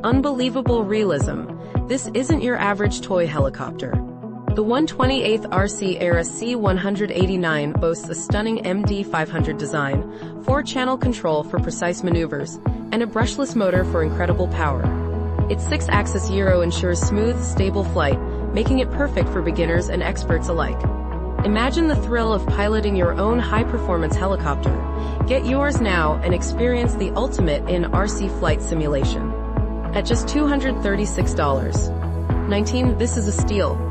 Unbelievable realism. This isn't your average toy helicopter. The 128th RC Era C-189 boasts a stunning MD-500 design, 4-channel control for precise maneuvers, and a brushless motor for incredible power. Its 6-axis gyro ensures smooth, stable flight, making it perfect for beginners and experts alike. Imagine the thrill of piloting your own high-performance helicopter. Get yours now and experience the ultimate in RC flight simulation. At just $236.19, this is a steal.